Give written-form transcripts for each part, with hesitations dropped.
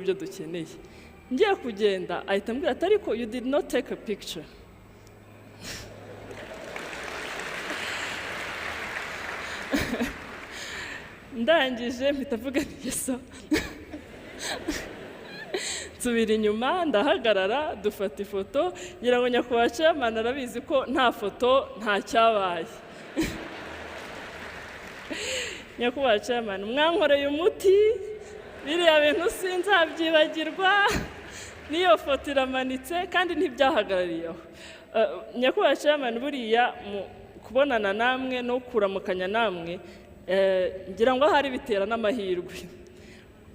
ibyo dukeneye. Ngiye kugenda ahita ambwira ati ariko you did not take a picture. Ndangije mpita mvuga nti yeso. Nsubira inyuma ndahagarara dufata ifoto ngira ngo nyakubahwa chairman arabizi ko nta foto nta cyabaye. Nyakubahwa chairman mwankoreye umuti biriya bintu sinzabyibagirwa niyo foto iramanitse kandi ntibyahagarariyeho. Nyakubahwa chairman buriya kubonana namwe no kuramukanya namwe ngira ngo hari bitera n'amahirwe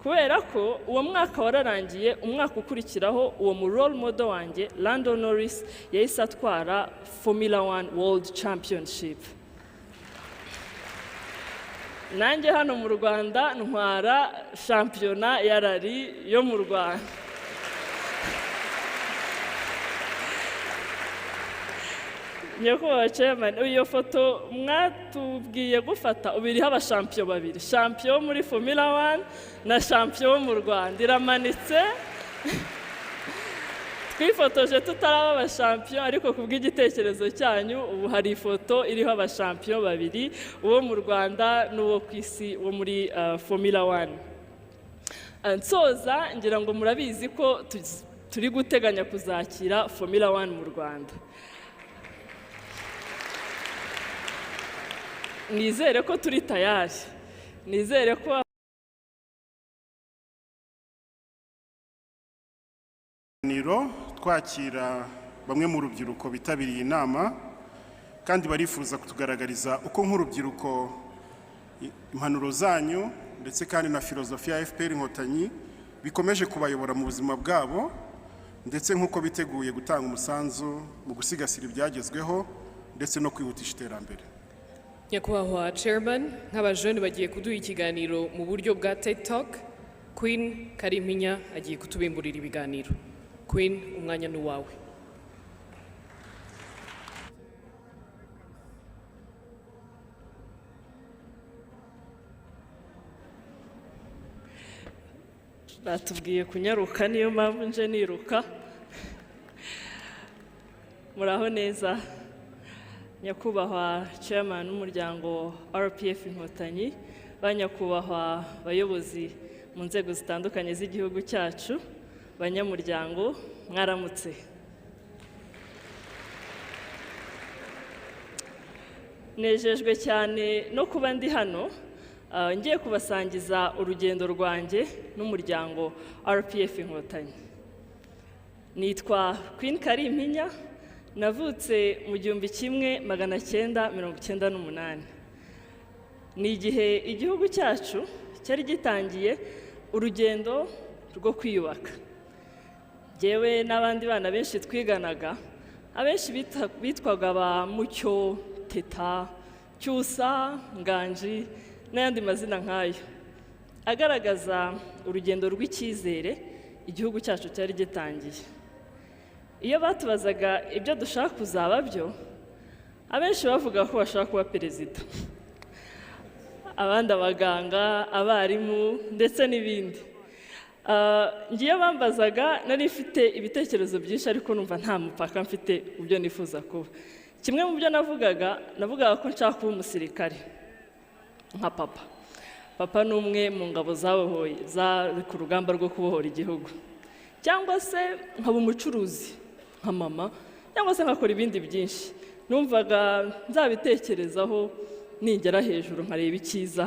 kubera ko uwo mwaka wararangiye umwaka ukurikiraho uwo mu role model wanjye Lando Norris yahise atwara Formula 1 World Championship. Nanjye hano mu Rwanda ntwara shampiyona ya rally yo mu Rwanda. Nyakubahwa chairman iyo foto mwatubwiye gufata ubiriho abashampiyo babiri, champion muri Formula 1 na champion mu Rwanda iramanitse. Twifotoje tutaraba abashampiyo ariko kubw'igitekerezo cyanyu ubu hari ifoto iriho abashampiyo babiri, uwo mu Rwanda n'uwo kwisi wo muri Formula 1. Nsoza ngira ngo murabizi ko turi guteganya kuzakira Formula 1 mu Rwanda. Nizere ko turi tayari, nizere ko twakira bamwe mu rubyiruko bitabiriye inama kandi barifuza kutugaragariza uko nk'urubyiruko impanuro zanyu ndetse kandi na filozofiya ya FPR Inkotanyi bikomeje kubayobora mu buzima bwabo ndetse nk'uko biteguye gutanga umusanzu mu gusigasira ibyagezweho ndetse no kwihutisha iterambere. Nyakubahwa chairman nk'abajene bagiye kuduha ikiganiro mu buryo bwa TED Talk. Queen Karimpinya agiye kutubimburira ibiganiro. Queen umwanya ni wawe. batubwiye kunyaruka niyo mpamvu nje niruka. Muraho neza Nyakubahwa chairman w'umuryango RPF Inkotanyi, banyakubahwa bayobozi mu nzego zitandukanye z'igihugu cyacu, banyamuryango mwaramutse. Nejejwe cyane no kuba ndi hano ngiye kubasangiza urugendo rwanjye n'umuryango RPF Inkotanyi. Nitwa Queen Karimpinya, navutse mu 1998. Ni igihe igihugu cyacu cyari gitangiye urugendo rwo kwiyubaka. Jewe n'abandi bana benshi twiganaga, abenshi bitwaga ba Mucyo, Teta, Cyusa, Nganji n'ayandi mazina nk'ayo, agaragaza urugendo rw'icyizere igihugu cyacu cyari gitangiye. Iyo batubazaga ibyo dushaka kuzaba byo, abenshi bavuga ko bashaka kuba perezida, abandi abaganga, abarimu ndetse n'ibindi. Ngiye bambazaga nari mfite ibitekerezo byinshi ariko numva nta mupaka mfite ubyo nifuza kuba. Kimwe mu byo navugaga ko nshaka kuba umusirikare nka papa. Papa ni umwe mu ngabo zabohoye ku rugamba rwo kubohora igihugu, cyangwa se nkaba umucuruzi nka mama, cyangwa se nkakora ibindi byinshi. Numvaga nzabitekerezaho ningera hejuru nkareba icyiza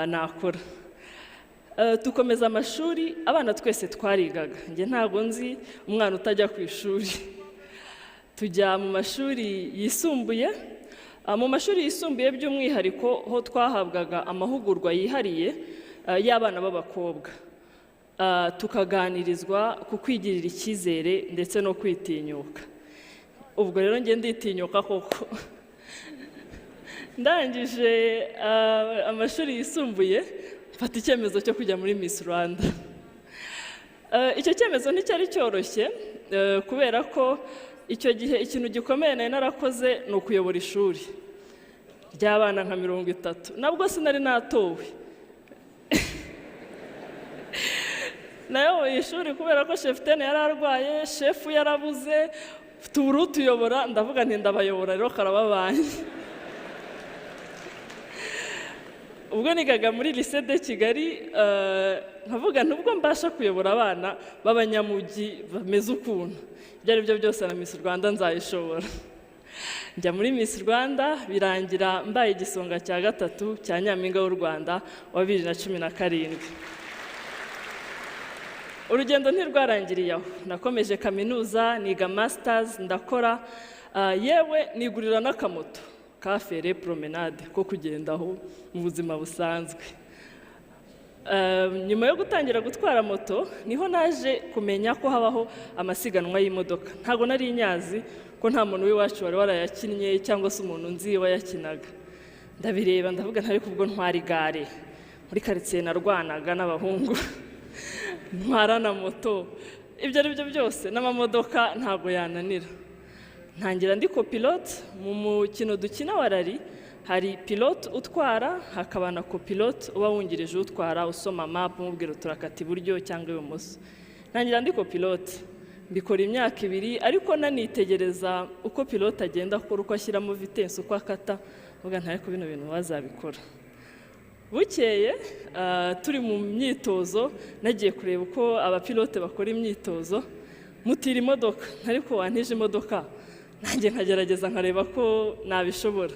nakora. Tukomeza amashuri, abana twese twarigaga. Nge ntago nzi umwana utajya ku ishuri. Tujya mu mashuri yisumbuye. Mu mashuri yisumbuye by'umwihariko ho twahabwaga amahugurwa yihariye y'abana b'abakobwa. Tukaganirizwa ku kwigirira icyizere ndetse no kwitinyuka. Ubwo rero nge nditinyuka koko. Ndangije amashuri yisumbuye mfata icyemezo cyo kujya muri Miss Rwanda. Icyo cyemezo nticyari cyoroshye kubera ko icyo gihe ikintu gikomeye nari narakoze ni ukuyobora ishuri ry'abana nka 30. Nabwo sinari natowe. nayoboye ishuri kubera ko shefutene yari arwaye, shefu yarabuze, tubura utuyobora, ndavuga nti ndabayobora rero karababaye. Ubwo nigaga muri lycée de Kigali, nkavuga nubwo mbasha kuyobora abana b'abanyamugi bameze ukuntu, ibyo ari byo byose na Miss Rwanda nzayishobora. Njya muri Miss Rwanda birangira mbaye igisonga cya gatatu cya Nyampinga w'u Rwanda wa 2017. Urugendo ntirwarangiriye aho, nakomeje kaminuza niga masters ndakora, yewe nigurira n'akamoto ka fere promenade ko kugendaho mu buzima busanzwe. Nyuma yo gutangira gutwara moto niho naje kumenya ko habaho amasiganwa y'imodoka. Ntago nari nyazi ko nta muntu w'iwacu wari warayakinnye cyangwa se umuntu nzi wayakinaga. Ndabireba ndavuga ntari kubwo ntwara igare muri quartier narwanaga n'abahungu ntwara na moto, ibyo ari byo byose n'amamodoka ntago yananira. Ntangira ndi copilote mu mukino dukina wa rally, hari pilote utwara hakaba na copilote uba wungirije utwara, usoma map umubwira turakata iburyo cyangwa ibumoso. Ntangira ndi copilote mbikora imyaka 2, ariko nanitegereza uko pilote agenda akora, uko ashyiramo vitesse, uko akata, vuga ntari ko bino bintu bazabikora. Bukeye turi mu myitozo nagiye kureba uko abapilote bakora imyitozo, mutira imodoka, ariko wantije imodoka nanjye nkagerageza nkareba ko nabishobora.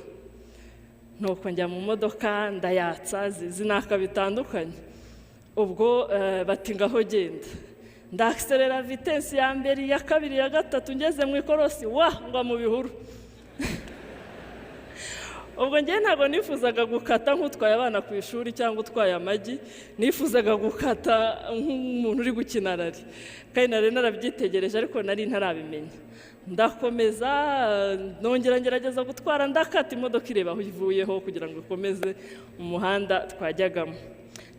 Nuko njya mu modoka ndayatsa zinaka bitandukanye. Ubwo bati ngaho genda, ndaakselera vitesse ya mbere, ya kabiri, ya gatatu, ngeze mu ikorosi ngwa mu bihuru. Ubwo njye ntago nifuzaga gukata nk'utwaye abana ku ishuri cyangwa utwaye amagi, nifuzaga gukata nk'umuntu uri gukina rally. Kandi nari narabyitegereje ariko nari ntarabimenya. Ndakomeza nongera ngerageza gutwara, ndakata imodoka ireba aho ivuyeho kugira ngo ikomeze umuhanda twajyagamo.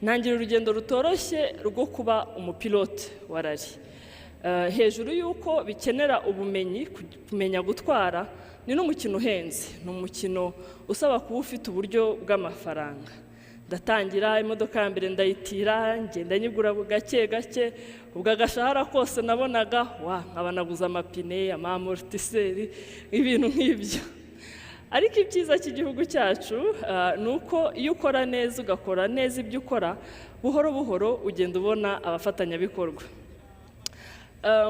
Ntangira urugendo rutoroshye rwo kuba umupilote wa rally. Hejuru yuko bikenera ubumenyi, kumenya gutwara, ni n'umukino uhenze, ni umukino usaba kuba ufite uburyo bw'amafaranga. Ndatangira imodoka ya mbere ndayitira, ngenda nyigura gake gake, ubwo agashahara kose nabonaga nkaba naguze amapine, amamortiseri, ibintu nk'ibyo. Ariko ibyiza cy'igihugu cyacu nuko iyo ukora neza, ugakora neza ibyo ukora, buhoro buhoro ugenda ubona abafatanyabikorwa.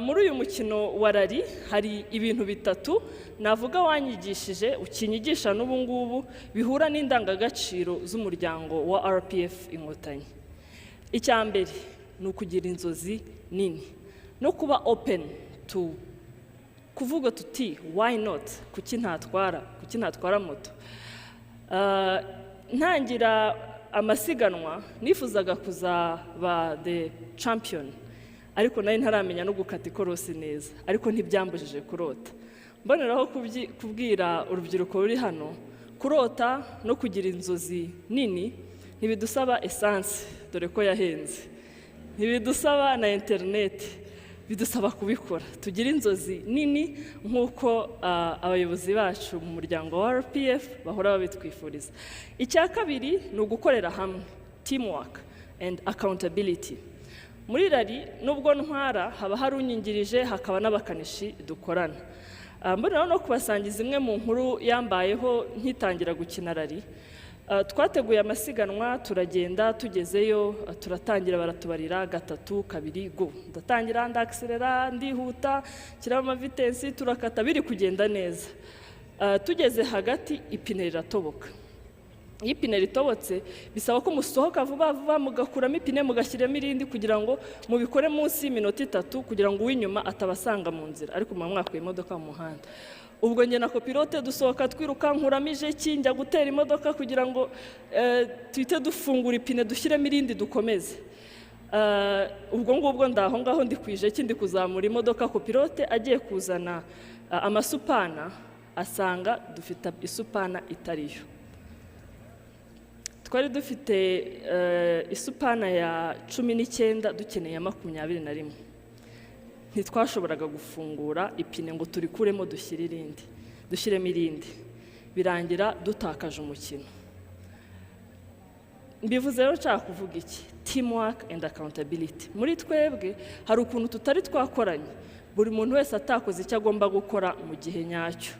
Muri uyu mukino wa rally hari ibintu 3 navuga wanyigishije, ukinyigisha n'ubu ngubu, bihura n'indangagaciro z'umuryango wa RPF Inkotanyi. Icya mbere ni ukugira inzozi nini no kuba open to kuvuga tuti why not, kuki ntatwara moto. Ntangira amasiganwa nifuzaga kuzaba the champion, ariko nari ntaramenya no gukata ikorosi neza, ariko ntibyambujije kurota. Mboneraho kubwira urubyiruko ruri hano, kurota no kugira inzozi nini ntibidusaba essence, dore ko yahenze, ntibidusaba na internet, bidusaba kubikora. Tugira inzozi nini nk'uko abayobozi bacu mu muryango wa RPF bahora babitwifuriza. Icya kabiri ni ugukorera hamwe, teamwork and accountability. Muri rally nubwo ntwara haba hari unyingirije, hakaba n'abakanishi dukorana. Mbona no kubasangiza imwe mu nkuru yambayeho nkitangira gukina rally. Twateguye amasiganwa, turagenda, tugezeyo, turatangira, baratubarira 3, 2, go. Ndatangira ndaakselera, ndihuta, kirama vitesse, turakata, biri kugenda neza. Tugeze hagati ipine riratoboka. Iyo ipine ritobotse bisaba ko musohoka vuba vuba mugakuramo ipine mugashyiramo irindi kugira ngo mubikore munsi y'iminota 3 kugira ngo uw'inyuma atabasanga mu nzira, ariko mwakuye imodoka mu muhanda. Ubwo njye na copilote dusohoka twiruka, nkuramo ijeki njya gutera imodoka kugira ngo tuhite dufungura ipine dushyiremo irindi dukomeze. Ubwo ngubwo ndaho ngaho ndi kwijeki ndi kuzamura imodoka, copilote agiye kuzana amasupana asanga dufite isupana itariyo. Twari dufite isupana ya 19 dukeneye 21. Ntitwashoboraga gufungura ipine ngo turikuremo dushyiremo irindi. Birangira dutakaje umukino. mbivuze rero nshaka kuvuga iki teamwork and accountability muri twebwe hari ukuntu tutari twakoranye buri muntu wese atakoze icyo agomba gukora mu gihe nyacyo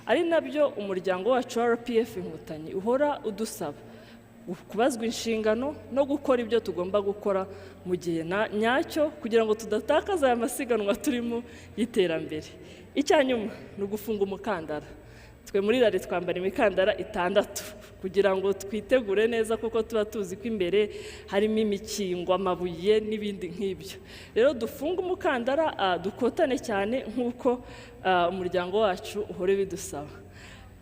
ari nabyo umuryango wacu wa RPF Inkotanyi uhora udusaba kubazwa inshingano no gukora ibyo tugomba gukora mu gihe nyacyo kugira ngo tudatakaza aya masiganwa turimo y'iterambere. Icyanyuma ni ugufunga umukandara. Twe muri rari twambara imikandara 6 kugira ngo twitegure neza kuko tuba tuzi ko imbere harimo imikingo amabuye n'ibindi nk'ibyo. Rero dufunga umukandara dukotane cyane nk'uko umuryango wacu uhore bidusaba.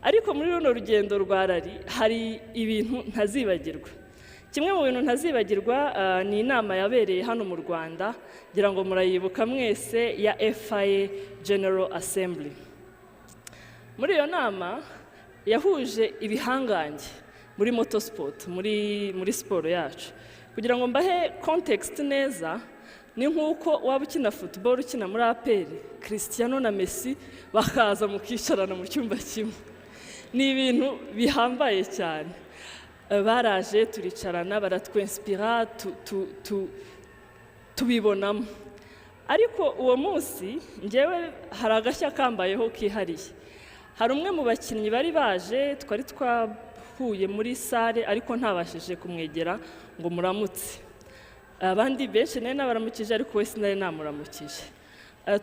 Ariko muri runo rugendo rwa rari hari ibintu ntazibagirwa. Kimwe mu bintu ntazibagirwa ni inama yabereye hano mu Rwanda ngira ngo murayibuka mwese ya FIA General Assembly. Muri iyo nama yahuje ibihangange muri motorsport muri siporo yacu. Kugira ngo mbahe context neza ni nk'uko waba ukina football ukina muri APR Cristiano na Messi bakaza mukicarana mu cyumba kimwe. Ni ibintu bihambaye cyane. Baraje turicarana baratwenspira tubibonamo. Ariko uwo munsi ngewe hari agashya kambayeho kihariye. Hari umwe mu bakinnyi bari baje twari twahuye muri sale ariko ntabashije kumwegera ngo muramutse. Abandi benshi nari nabaramukije ariko we sinari namuramukije.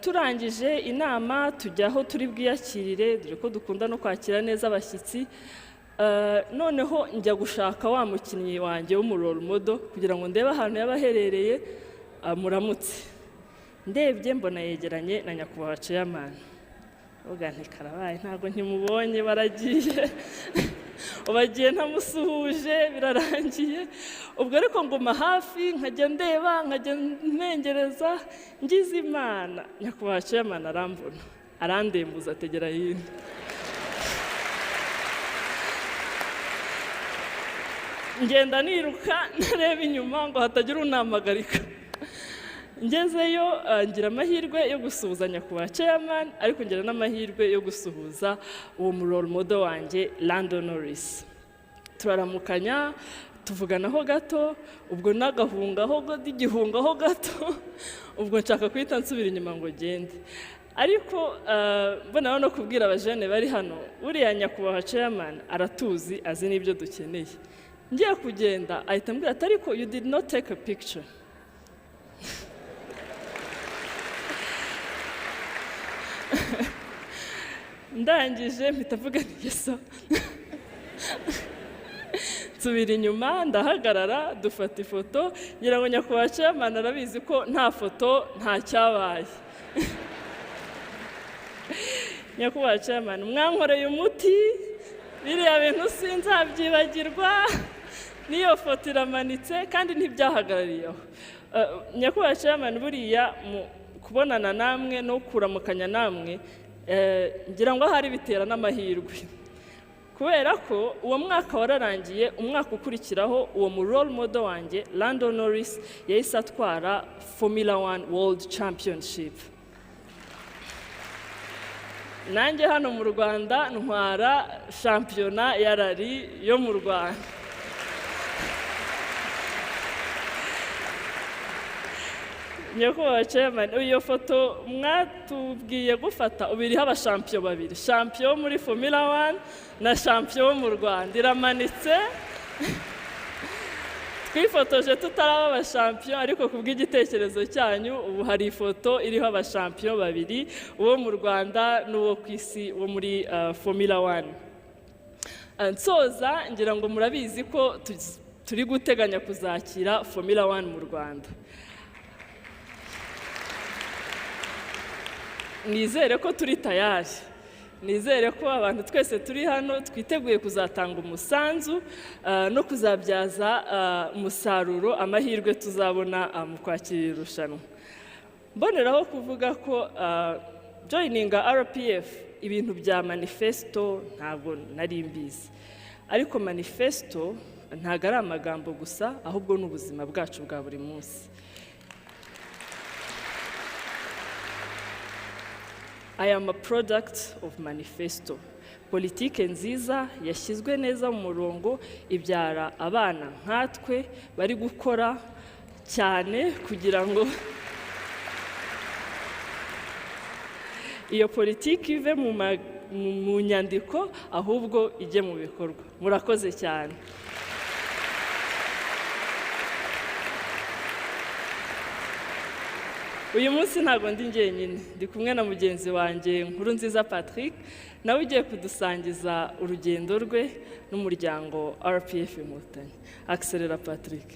Turangije inama tujyaho turi bwiyakirire dore ko dukunda no kwakira neza abashyitsi. Noneho njya gushaka wa mukinnyi wanjye w'umurole model kugira ngo ndebe ahantu yabaherereye muramutse. Ndebye mbona yegeranye na nyakubahwa chairman. Oga ntikarabaye ntago nkimubonye baragiye. Ubagiye ntamusuhuje birarangiye. Ubwo ariko nguma hafi nkajya ndeba nkajya ntengereza ngize Imana nyakubahwa chairman arambona arandembuza ategera hino. Ngenda niruka nareba inyuma ngo hatagira unamagarika. Ngezeyo ngira amahirwe yo gusuhuzanya ku chairman ariko ngira n'amahirwe yo gusuhuza uwo role model wanjye Lando Norris. Turaramukanya tuvuganaho gato ubwo igihungaho gato ubwo nshaka kwita nsubira inyuma ngo gende. Ariko mbona no kubwira abajene bari hano uriya nyakubahwa chairman aratuzi azi n'ibyo dukeneye. Ngiye kugenda ahita ambwira ati ariko you did not take a picture. Ndangije mpitavuga yeso. Nsubira inyuma ndahagarara dufata ifoto ngira ngo nyakubahwa chairman arabizi ko nta foto nta cyabaye. Nyakubahwa chairman mwankoreye umuti biriya bintu sinzabyibagirwa. Niyo foto iramanitse kandi ntibyahagarariyeho. Nyakubahwa chairman buriya kubonana namwe no kuramukanya namwe ngira ngo hari bitera n'amahirwe. Kubera ko uwo mwaka wararangiye umwaka ukurikiraho uwo role model wanjye Lando Norris yahise atwara Formula 1 World Championship. Nanjye hano mu Rwanda ntwara shampiyona ya rally yo mu Rwanda. Nyakubahwa chairman iyo foto mwatubwiye gufata ubiriho abashampiyo babiri, champion muri Formula 1 na champion mu Rwanda iramanitse. Twifotoje tutaraba abashampiyo ariko kubw'igitekerezo cyanyu ubu hari ifoto iriho abashampiyo babiri uwo mu Rwanda n'uwo kwisi wo muri Formula 1. Nsoza ngira ngo murabizi ko turi guteganya kuzakira Formula 1 mu Rwanda. Nizere ko turi tayari. Nizere ko abantu twese turi hano twiteguye kuzatanga umusanzu no kuzabyaza umusaruro amahirwe tuzabona mu kwakira irushanwa. Mboneraho kuvuga ko joininga RPF ibintu bya manifesto ntabwo nari mbizi. Ariko manifesto ntago ari amagambo gusa ahubwo n'ubuzima bwacu bwa buri munsi. I am a product of manifesto. politike nziza yashyizwe neza mu murongo ibyara abana nkatwe bari gukora cyane kugira ngo iyo politiki ive mu nyandiko ahubwo ijye mu bikorwa. Murakoze cyane. Uyu munsi ntabwo ndi njyenyine, ndi kumwe na mugenzi wanjye Nkurunziza Patrick, nawe ugiye kudusangiza urugendo rwe n'umuryango RPF Inkotanyi. Accelera Patrick.